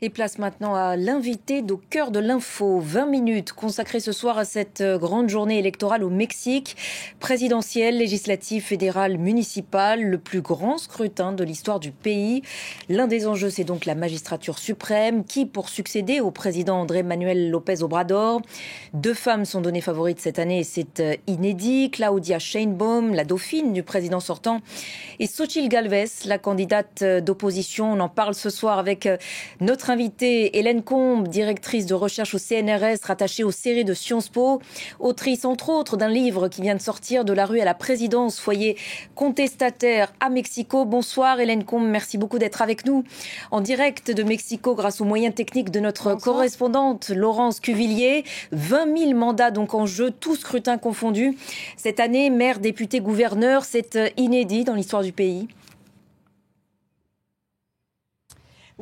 Et place maintenant à l'invité d'au cœur de l'info. 20 minutes consacrées ce soir à cette grande journée électorale au Mexique. Présidentielle, législative, fédérale, municipale, le plus grand scrutin de l'histoire du pays. L'un des enjeux, c'est donc la magistrature suprême qui, pour succéder au président Andrés Manuel López Obrador, 2 femmes sont données favorites cette année et c'est inédit. Claudia Sheinbaum, la dauphine du président sortant, et Xochitl Gálvez, la candidate d'opposition. On en parle ce soir avec notre invitée Hélène Combe, directrice de recherche au CNRS, rattachée aux séries de Sciences Po, autrice entre autres d'un livre qui vient de sortir, De la rue à la présidence, foyer contestataire à Mexico. Bonsoir Hélène Combe, merci beaucoup d'être avec nous en direct de Mexico grâce aux moyens techniques de notre correspondante Laurence Cuvillier. 20 000 mandats donc en jeu, tous scrutins confondus. Cette année, maire, député, gouverneur, c'est inédit dans l'histoire du pays.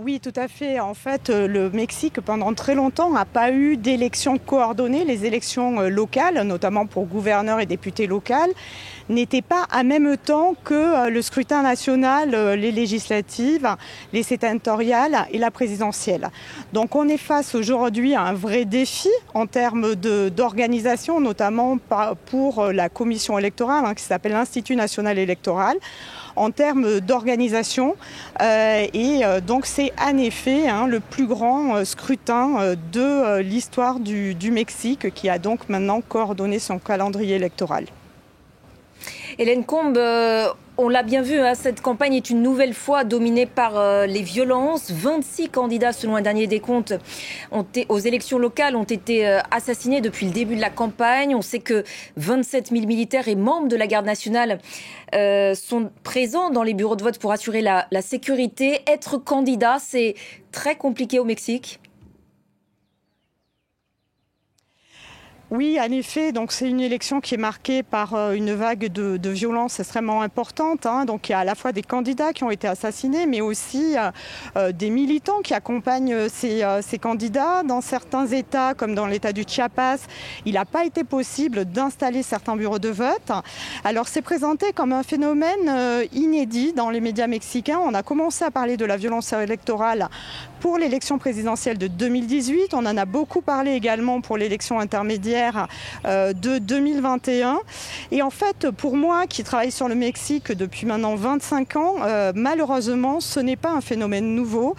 Oui, tout à fait. En fait, le Mexique, pendant très longtemps, n'a pas eu d'élections coordonnées. Les élections locales, notamment pour gouverneurs et députés locaux, n'étaient pas en même temps que le scrutin national, les législatives, les sénatoriales et la présidentielle. Donc on est face aujourd'hui à un vrai défi en termes d'organisation, notamment pour la commission électorale, qui s'appelle l'Institut national électoral, en termes d'organisation. Donc c'est en effet le plus grand scrutin de l'histoire du Mexique qui a donc maintenant coordonné son calendrier électoral. Hélène Combe, on l'a bien vu, cette campagne est une nouvelle fois dominée par les violences. 26 candidats, selon un dernier décompte, aux élections locales ont été assassinés depuis le début de la campagne. On sait que 27 000 militaires et membres de la garde nationale sont présents dans les bureaux de vote pour assurer la sécurité. Être candidat, c'est très compliqué au Mexique. Oui, en effet, donc c'est une élection qui est marquée par une vague de violence extrêmement importante. Donc il y a à la fois des candidats qui ont été assassinés, mais aussi des militants qui accompagnent ces candidats. Dans certains États, comme dans l'État du Chiapas, il n'a pas été possible d'installer certains bureaux de vote. Alors c'est présenté comme un phénomène inédit dans les médias mexicains. On a commencé à parler de la violence électorale pour l'élection présidentielle de 2018. On en a beaucoup parlé également pour l'élection intermédiaire de 2021. Et en fait, pour moi, qui travaille sur le Mexique depuis maintenant 25 ans, malheureusement, ce n'est pas un phénomène nouveau.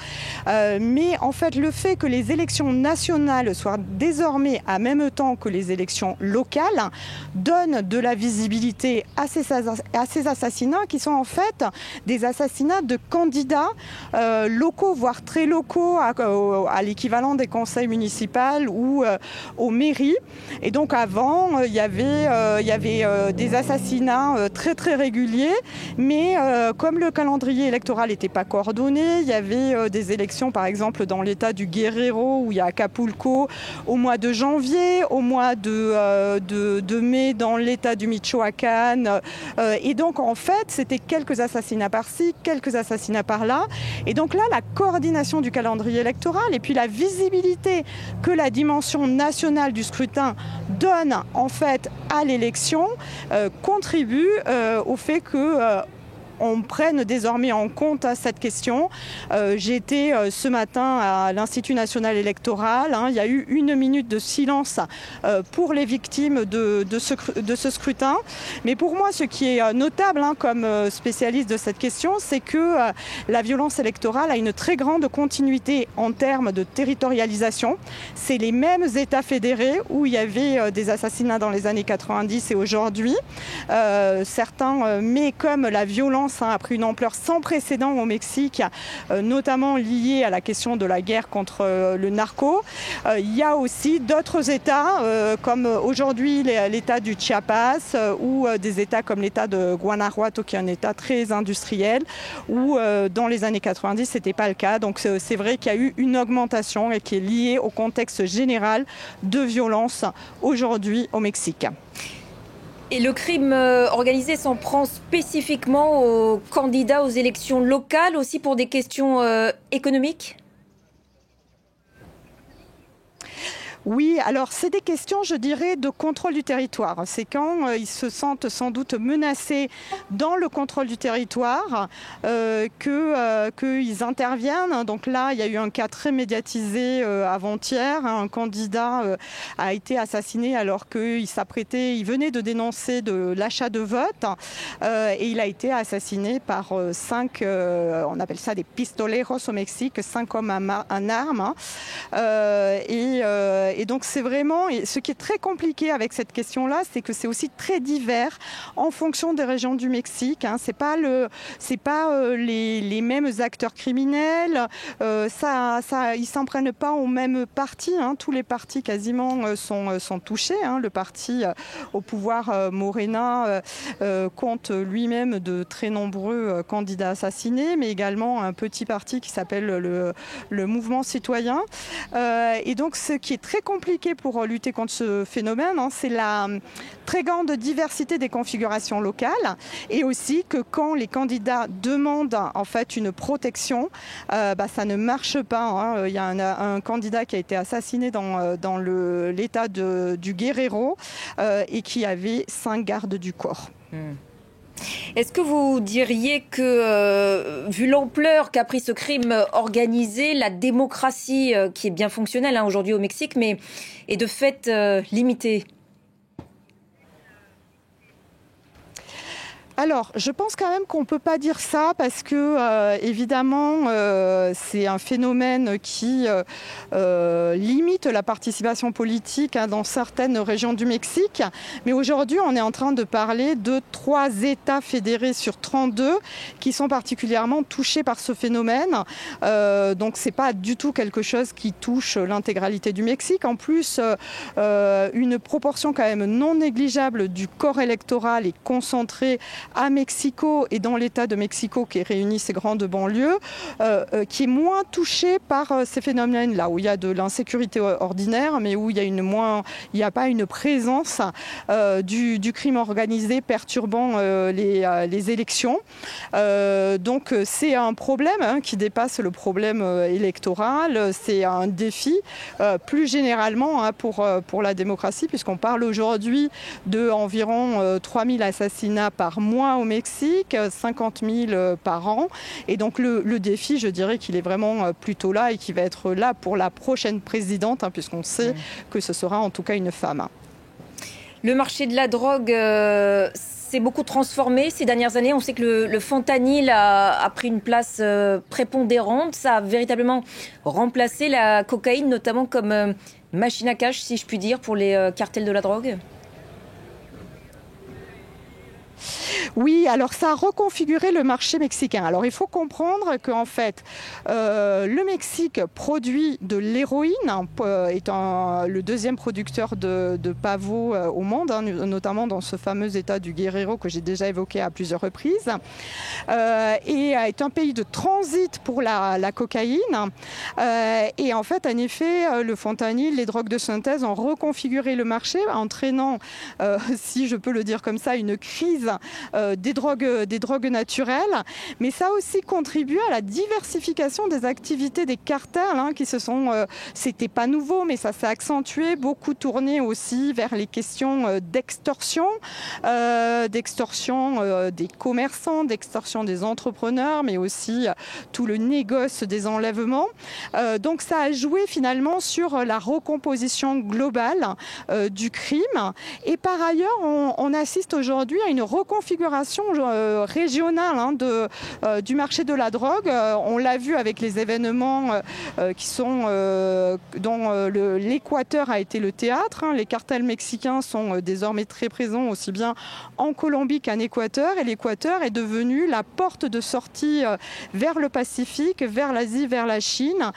Mais en fait, le fait que les élections nationales soient désormais en même temps que les élections locales donne de la visibilité à ces assassinats qui sont en fait des assassinats de candidats locaux, voire très locaux, à l'équivalent des conseils municipaux ou aux mairies. Et donc avant, il y avait des assassinats très très réguliers, mais comme le calendrier électoral n'était pas coordonné, il y avait des élections par exemple dans l'état du Guerrero où il y a Acapulco au mois de janvier, au mois de mai dans l'état du Michoacán. Et donc en fait, c'était quelques assassinats par-ci, quelques assassinats par-là. Et donc là, la coordination du calendrier électoral et puis la visibilité que la dimension nationale du scrutin donne en fait à l'élection contribue au fait que on prenne désormais en compte cette question. J'étais ce matin à l'Institut national électoral. Il y a eu 1 minute de silence pour les victimes de ce scrutin. Mais pour moi, ce qui est notable comme spécialiste de cette question, c'est que la violence électorale a une très grande continuité en termes de territorialisation. C'est les mêmes États fédérés où il y avait des assassinats dans les années 90 et aujourd'hui. Certains, mais comme la violence a pris une ampleur sans précédent au Mexique, notamment liée à la question de la guerre contre le narco. Il y a aussi d'autres États, comme aujourd'hui l'État du Chiapas ou des États comme l'État de Guanajuato, qui est un État très industriel, où dans les années 90, ce n'était pas le cas. Donc c'est vrai qu'il y a eu une augmentation et qui est liée au contexte général de violence aujourd'hui au Mexique. Et le crime organisé s'en prend spécifiquement aux candidats aux élections locales, aussi pour des questions économiques ? Oui, alors c'est des questions, je dirais, de contrôle du territoire. C'est quand ils se sentent sans doute menacés dans le contrôle du territoire qu'ils interviennent. Donc là, il y a eu un cas très médiatisé avant-hier. Un candidat a été assassiné alors qu'il s'apprêtait, il venait de dénoncer de l'achat de vote et il a été assassiné par 5, on appelle ça des pistoleros au Mexique, 5 hommes en armes. Et donc c'est vraiment, ce qui est très compliqué avec cette question-là, c'est que c'est aussi très divers en fonction des régions du Mexique. C'est pas les mêmes acteurs criminels. Ils s'en prennent pas aux mêmes partis. Tous les partis quasiment sont touchés. Le parti au pouvoir Morena compte lui-même de très nombreux candidats assassinés, mais également un petit parti qui s'appelle le Mouvement citoyen. Et donc ce qui est très compliqué pour lutter contre ce phénomène, c'est la très grande diversité des configurations locales et aussi que quand les candidats demandent en fait une protection, ça ne marche pas. Il y a un candidat qui a été assassiné dans l'état du Guerrero et qui avait 5 gardes du corps. Est-ce que vous diriez que, vu l'ampleur qu'a pris ce crime organisé, la démocratie, qui est bien fonctionnelle aujourd'hui au Mexique, mais est de fait limitée ? Alors, je pense quand même qu'on ne peut pas dire ça parce que, évidemment, c'est un phénomène qui limite la participation politique dans certaines régions du Mexique. Mais aujourd'hui, on est en train de parler de 3 États fédérés sur 32 qui sont particulièrement touchés par ce phénomène. Donc, ce n'est pas du tout quelque chose qui touche l'intégralité du Mexique. En plus, une proportion quand même non négligeable du corps électoral est concentrée à Mexico et dans l'État de Mexico qui réunit ces grandes banlieues, qui est moins touché par ces phénomènes-là, où il y a de l'insécurité ordinaire, mais où il n'y a pas une présence du crime organisé perturbant les élections. Donc c'est un problème qui dépasse le problème électoral, c'est un défi plus généralement pour la démocratie, puisqu'on parle aujourd'hui d'environ 3000 assassinats par mois au Mexique, 50 000 par an. Et donc le défi, je dirais qu'il est vraiment plutôt là et qui va être là pour la prochaine présidente, puisqu'on sait que ce sera en tout cas une femme. Le marché de la drogue s'est beaucoup transformé ces dernières années. On sait que le fentanyl a pris une place prépondérante. Ça a véritablement remplacé la cocaïne, notamment comme machine à cash, si je puis dire, pour les cartels de la drogue. Oui, alors ça a reconfiguré le marché mexicain. Alors il faut comprendre qu'en fait, le Mexique produit de l'héroïne, étant le deuxième producteur de pavot au monde, notamment dans ce fameux état du Guerrero que j'ai déjà évoqué à plusieurs reprises, et est un pays de transit pour la cocaïne. Et en fait, en effet, le fentanyl, les drogues de synthèse ont reconfiguré le marché, entraînant, si je peux le dire comme ça, une crise des drogues naturelles, mais ça a aussi contribué à la diversification des activités des cartels qui c'était pas nouveau, mais ça s'est accentué, beaucoup tourné aussi vers les questions d'extorsion des commerçants, d'extorsion des entrepreneurs, mais aussi tout le négoce des enlèvements. Donc ça a joué finalement sur la recomposition globale du crime. Et par ailleurs, on assiste aujourd'hui à une reconfiguration régionale du marché de la drogue. On l'a vu avec les événements dont l'Équateur a été le théâtre. Les cartels mexicains sont désormais très présents aussi bien en Colombie qu'en Équateur. Et l'Équateur est devenu la porte de sortie vers le Pacifique, vers l'Asie, vers la Chine,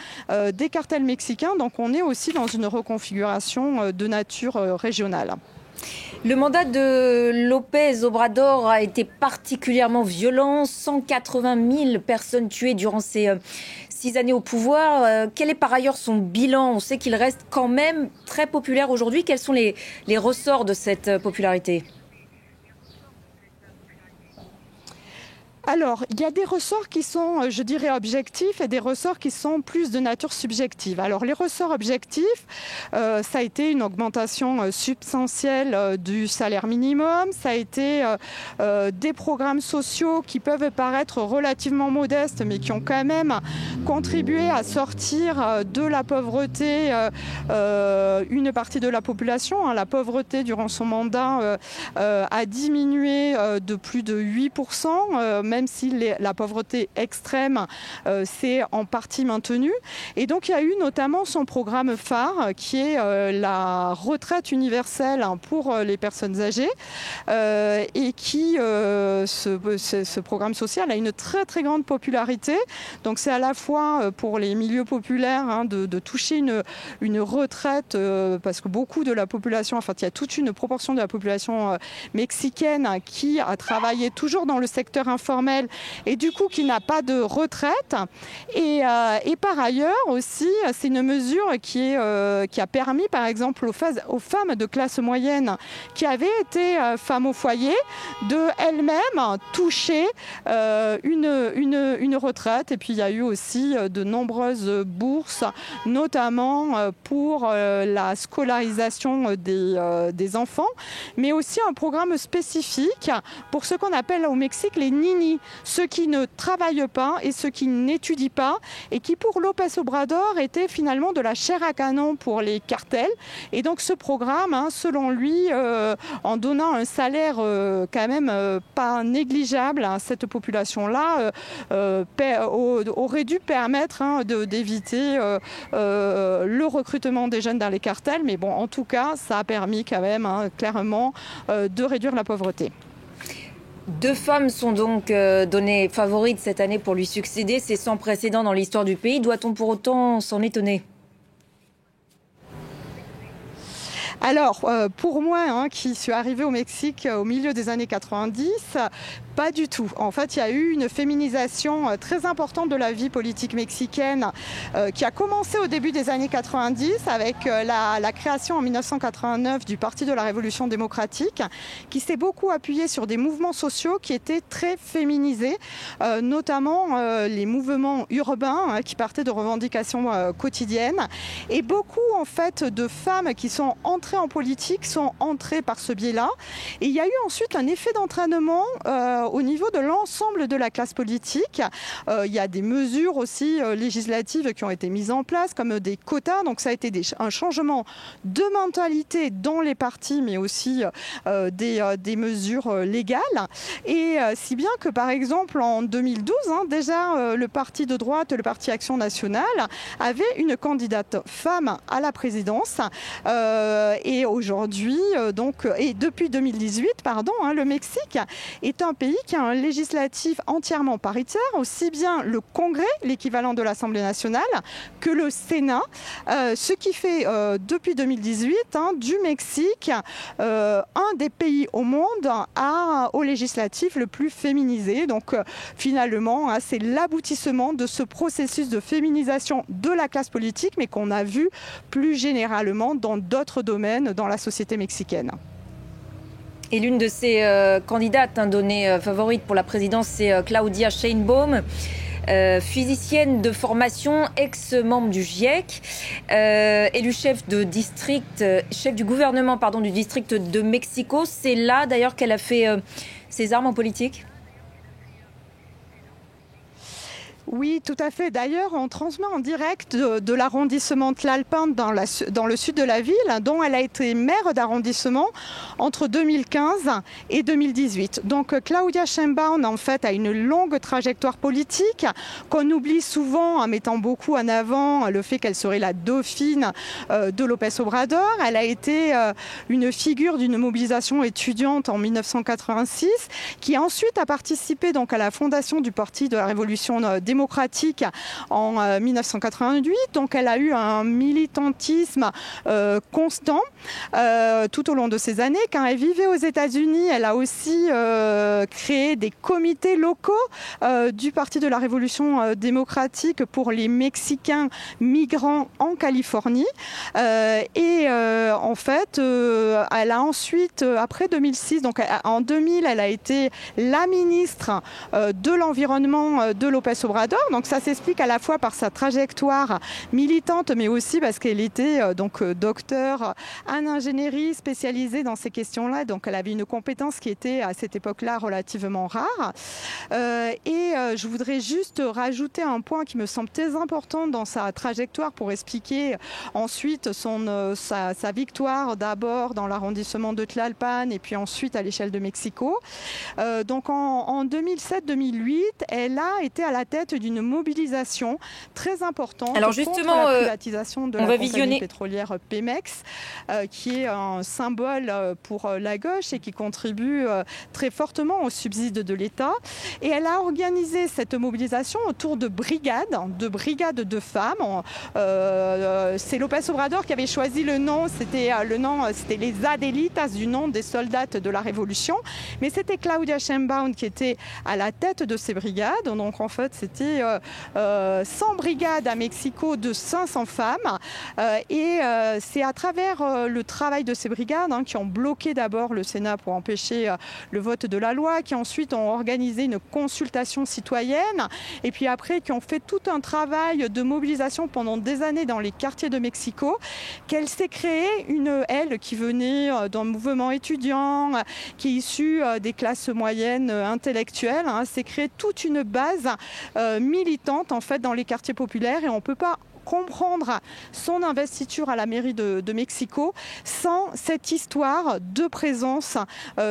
des cartels mexicains. Donc on est aussi dans une reconfiguration de nature régionale. Le mandat de López Obrador a été particulièrement violent. 180 000 personnes tuées durant ces 6 années au pouvoir. Quel est par ailleurs son bilan ? On sait qu'il reste quand même très populaire aujourd'hui. Quels sont les ressorts de cette popularité ? Alors, il y a des ressorts qui sont, je dirais, objectifs et des ressorts qui sont plus de nature subjective. Alors, les ressorts objectifs, ça a été une augmentation substantielle du salaire minimum, ça a été des programmes sociaux qui peuvent paraître relativement modestes, mais qui ont quand même contribué à sortir de la pauvreté une partie de la population. La pauvreté, durant son mandat, a diminué de plus de 8%, même si la pauvreté extrême s'est en partie maintenue. Et donc, il y a eu notamment son programme phare, qui est la retraite universelle pour les personnes âgées, et qui, ce programme social, a une très très grande popularité. Donc, c'est à la fois pour les milieux populaires de toucher une retraite, parce que beaucoup de la population, enfin, il y a toute une proportion de la population mexicaine qui a travaillé toujours dans le secteur informel et du coup qui n'a pas de retraite. Et par ailleurs aussi, c'est une mesure qui a permis par exemple aux femmes de classe moyenne qui avaient été femmes au foyer de elles-mêmes toucher une retraite. Et puis il y a eu aussi de nombreuses bourses, notamment pour la scolarisation des enfants, mais aussi un programme spécifique pour ce qu'on appelle au Mexique les ninis, ceux qui ne travaillent pas et ceux qui n'étudient pas, et qui pour López Obrador était finalement de la chair à canon pour les cartels. Et donc ce programme, selon lui, en donnant un salaire quand même pas négligeable à cette population-là, aurait dû permettre d'éviter le recrutement des jeunes dans les cartels. Mais bon, en tout cas, ça a permis quand même clairement de réduire la pauvreté. 2 femmes sont donc données favorites cette année pour lui succéder. C'est sans précédent dans l'histoire du pays. Doit-on pour autant s'en étonner ? Alors, pour moi, qui suis arrivée au Mexique au milieu des années 90, pas du tout. En fait, il y a eu une féminisation très importante de la vie politique mexicaine qui a commencé au début des années 90 avec la création en 1989 du Parti de la Révolution démocratique, qui s'est beaucoup appuyé sur des mouvements sociaux qui étaient très féminisés, notamment les mouvements urbains qui partaient de revendications quotidiennes. Et beaucoup, en fait, de femmes qui sont entrées en politique sont entrées par ce biais-là. Et il y a eu ensuite un effet d'entraînement au niveau de l'ensemble de la classe politique. Il y a des mesures aussi législatives qui ont été mises en place, comme des quotas. Donc ça a été un changement de mentalité dans les partis, mais aussi des mesures légales. Et si bien que, par exemple, en 2012, déjà, le parti de droite, le parti Action nationale, avait une candidate femme à la présidence. Et aujourd'hui, et depuis 2018, le Mexique est un pays qui a un législatif entièrement paritaire, aussi bien le Congrès, l'équivalent de l'Assemblée nationale, que le Sénat, ce qui fait depuis 2018 du Mexique un des pays au monde au législatif le plus féminisé. Donc finalement, c'est l'aboutissement de ce processus de féminisation de la classe politique, mais qu'on a vu plus généralement dans d'autres domaines dans la société mexicaine. Et l'une de ces candidates données favorites pour la présidence, c'est Claudia Sheinbaum, physicienne de formation, ex-membre du GIEC, élue chef du gouvernement du district de Mexico. C'est là d'ailleurs qu'elle a fait ses armes en politique. Oui, tout à fait. D'ailleurs, on transmet en direct de l'arrondissement Tlalpan dans le sud de la ville, dont elle a été maire d'arrondissement entre 2015 et 2018. Donc Claudia Sheinbaum, en fait, a une longue trajectoire politique qu'on oublie souvent en mettant beaucoup en avant le fait qu'elle serait la dauphine de López Obrador. Elle a été une figure d'une mobilisation étudiante en 1986, qui ensuite a participé donc à la fondation du Parti de la Révolution démocratique, démocratique en 1988. Donc elle a eu un militantisme constant tout au long de ces années. Quand elle vivait aux États-Unis, elle a aussi créé des comités locaux du Parti de la Révolution démocratique pour les Mexicains migrants en Californie. En fait, elle a ensuite, après 2006, donc en 2000, elle a été la ministre de l'Environnement de López Obrador. Donc ça s'explique à la fois par sa trajectoire militante, mais aussi parce qu'elle était docteur en ingénierie spécialisée dans ces questions-là. Donc elle avait une compétence qui était à cette époque-là relativement rare. Je voudrais juste rajouter un point qui me semble très important dans sa trajectoire pour expliquer ensuite sa victoire d'abord dans l'arrondissement de Tlalpan et puis ensuite à l'échelle de Mexico. Donc en 2007-2008, elle a été à la tête d'une mobilisation très importante contre la privatisation de la compagnie pétrolière Pemex, qui est un symbole pour la gauche et qui contribue très fortement au subside de l'État. Et elle a organisé cette mobilisation autour de brigades de femmes. C'est López Obrador qui avait choisi le nom, c'était les Adelitas, du nom des soldats de la Révolution. Mais c'était Claudia Sheinbaum qui était à la tête de ces brigades. Donc en fait, c'était 100 brigades à Mexico de 500 femmes. C'est à travers le travail de ces brigades qui ont bloqué d'abord le Sénat pour empêcher le vote de la loi, qui ensuite ont organisé une consultation citoyenne et puis après qui ont fait tout un travail de mobilisation pendant des années dans les quartiers de Mexico, qu'elle s'est créée elle qui venait d'un mouvement étudiant, qui est issue des classes moyennes intellectuelles, s'est créée toute une base militante en fait dans les quartiers populaires et on ne peut pas comprendre son investiture à la mairie de Mexico sans cette histoire de présence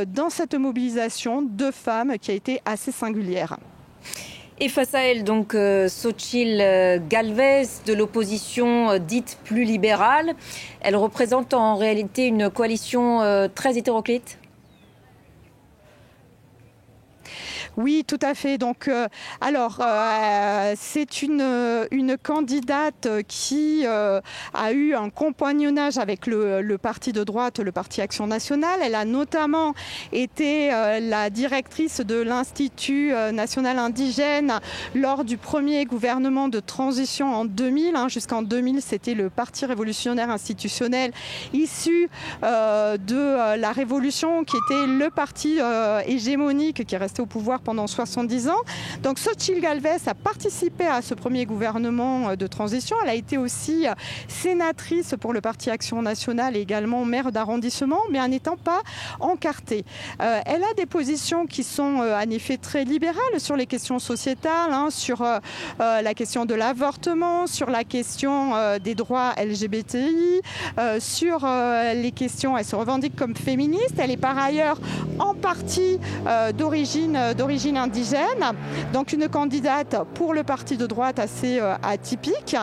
dans cette mobilisation de femmes qui a été assez singulière. Et face à elle, donc, Xochitl Gálvez, de l'opposition dite plus libérale. Elle représente en réalité une coalition très hétéroclite. Oui, tout à fait. Donc, c'est une candidate qui a eu un compagnonnage avec le parti de droite, le Parti Action Nationale. Elle a notamment été la directrice de l'Institut national indigène lors du premier gouvernement de transition en 2000. Jusqu'en 2000, c'était le Parti révolutionnaire institutionnel issu de la Révolution, qui était le parti hégémonique qui est resté au pouvoir pendant 70 ans. Donc Xochitl Gálvez a participé à ce premier gouvernement de transition. Elle a été aussi sénatrice pour le Parti Action Nationale et également maire d'arrondissement, mais en n'étant pas encartée. Elle a des positions qui sont en effet très libérales sur les questions sociétales, sur la question de l'avortement, sur la question des droits LGBTI, sur les questions, elle se revendique comme féministe. Elle est par ailleurs en partie d'origine indigène, donc une candidate pour le parti de droite assez atypique.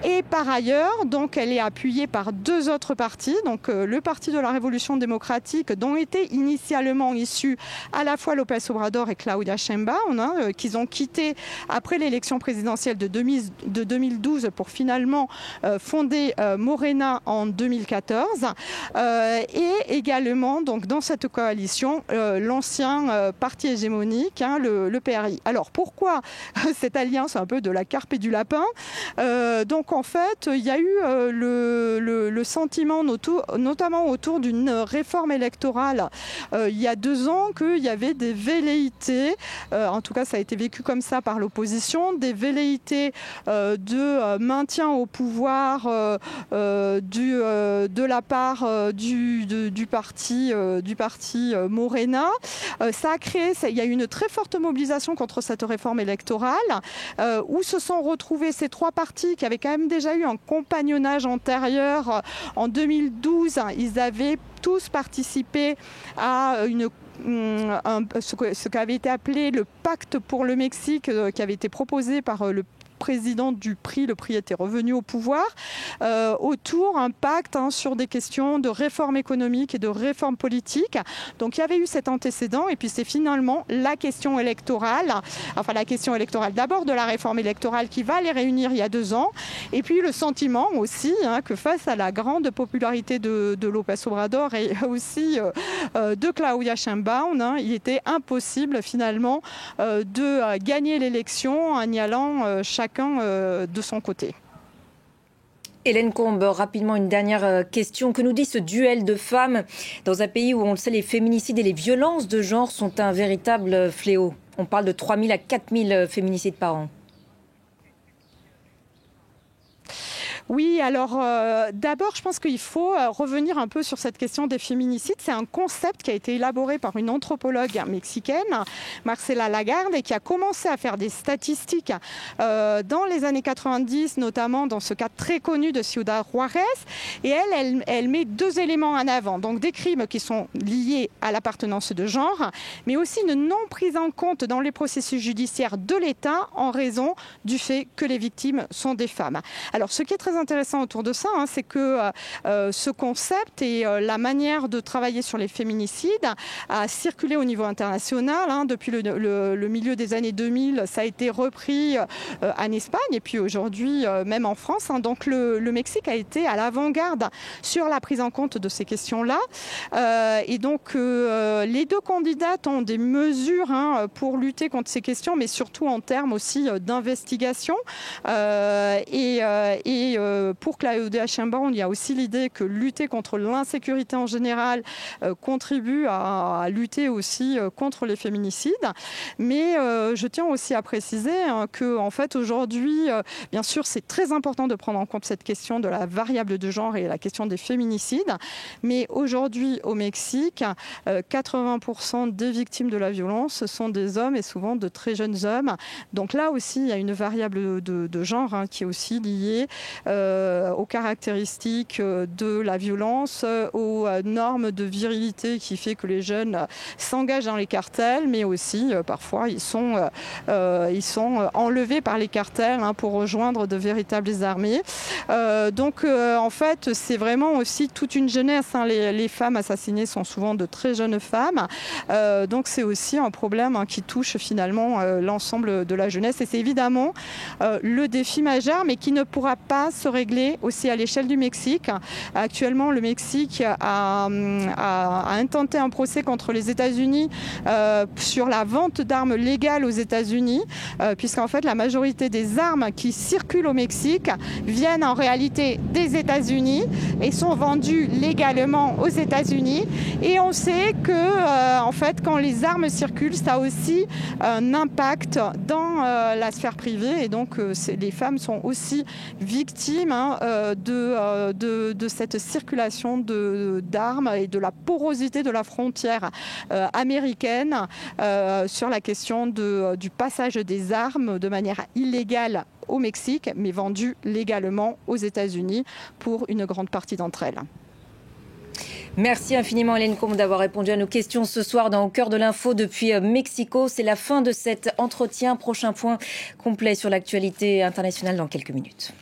Et par ailleurs, donc, elle est appuyée par deux autres partis, donc le Parti de la Révolution démocratique, dont étaient initialement issus à la fois López Obrador et Claudia Sheinbaum, qu'ils ont quitté après l'élection présidentielle de 2012 pour finalement fonder Morena en 2014. Et également, donc, dans cette coalition, l'ancien parti hégémonique, le PRI. Alors pourquoi cette alliance un peu de la carpe et du lapin? Donc en fait, il y a eu le sentiment, notamment autour d'une réforme électorale il y a 2 ans, qu'il y avait des velléités, en tout cas ça a été vécu comme ça par l'opposition, des velléités de maintien au pouvoir de la part du parti Morena. Ça a créé, il y a eu une très forte mobilisation contre cette réforme électorale où se sont retrouvés ces 3 partis qui avaient quand même déjà eu un compagnonnage antérieur. En 2012, ils avaient tous participé à ce qui avait été appelé le pacte pour le Mexique, qui avait été proposé par le président du PRI, le PRI était revenu au pouvoir, autour un pacte sur des questions de réforme économique et de réforme politique. Donc il y avait eu cet antécédent et puis c'est finalement la question électorale, d'abord de la réforme électorale qui va les réunir il y a 2 ans, et puis le sentiment aussi que face à la grande popularité de López Obrador et aussi de Claudia Sheinbaum, il était impossible finalement de gagner l'élection en y allant chacun de son côté. Hélène Combe, rapidement une dernière question. Que nous dit ce duel de femmes dans un pays où, on le sait, les féminicides et les violences de genre sont un véritable fléau? On parle de 3 000 à 4 000 féminicides par an. Oui, alors d'abord, je pense qu'il faut revenir un peu sur cette question des féminicides. C'est un concept qui a été élaboré par une anthropologue mexicaine, Marcela Lagarde, et qui a commencé à faire des statistiques dans les années 90, notamment dans ce cas très connu de Ciudad Juárez. Et elle met 2 éléments en avant. Donc des crimes qui sont liés à l'appartenance de genre, mais aussi une non prise en compte dans les processus judiciaires de l'État en raison du fait que les victimes sont des femmes. Alors ce qui est très intéressant autour de ça, c'est que ce concept et la manière de travailler sur les féminicides a circulé au niveau international. Depuis le milieu des années 2000, ça a été repris en Espagne et puis aujourd'hui même en France. Donc le Mexique a été à l'avant-garde sur la prise en compte de ces questions-là. Et donc les 2 candidates ont des mesures pour lutter contre ces questions, mais surtout en termes aussi d'investigation. Pour Claudia Sheinbaum, il y a aussi l'idée que lutter contre l'insécurité en général contribue à lutter aussi contre les féminicides. Mais je tiens aussi à préciser que, en fait, aujourd'hui, bien sûr, c'est très important de prendre en compte cette question de la variable de genre et la question des féminicides. Mais aujourd'hui, au Mexique, 80% des victimes de la violence sont des hommes et souvent de très jeunes hommes. Donc là aussi, il y a une variable de genre qui est aussi liée aux caractéristiques de la violence, aux normes de virilité qui fait que les jeunes s'engagent dans les cartels, mais aussi parfois ils sont enlevés par les cartels pour rejoindre de véritables armées. Donc en fait c'est vraiment aussi toute une jeunesse. Les femmes assassinées sont souvent de très jeunes femmes. Donc c'est aussi un problème qui touche finalement l'ensemble de la jeunesse et c'est évidemment le défi majeur, mais qui ne pourra pas se régler aussi à l'échelle du Mexique. Actuellement, le Mexique a intenté un procès contre les États-Unis sur la vente d'armes légales aux États-Unis, puisqu'en fait, la majorité des armes qui circulent au Mexique viennent en réalité des États-Unis et sont vendues légalement aux États-Unis. Et on sait que, en fait, quand les armes circulent, ça a aussi un impact dans la sphère privée. Et donc, les femmes sont aussi victimes de cette circulation d'armes et de la porosité de la frontière américaine sur la question du passage des armes de manière illégale au Mexique, mais vendues légalement aux États-Unis pour une grande partie d'entre elles. Merci infiniment Hélène Combe d'avoir répondu à nos questions ce soir dans Au cœur de l'info depuis Mexico. C'est la fin de cet entretien. Prochain point complet sur l'actualité internationale dans quelques minutes.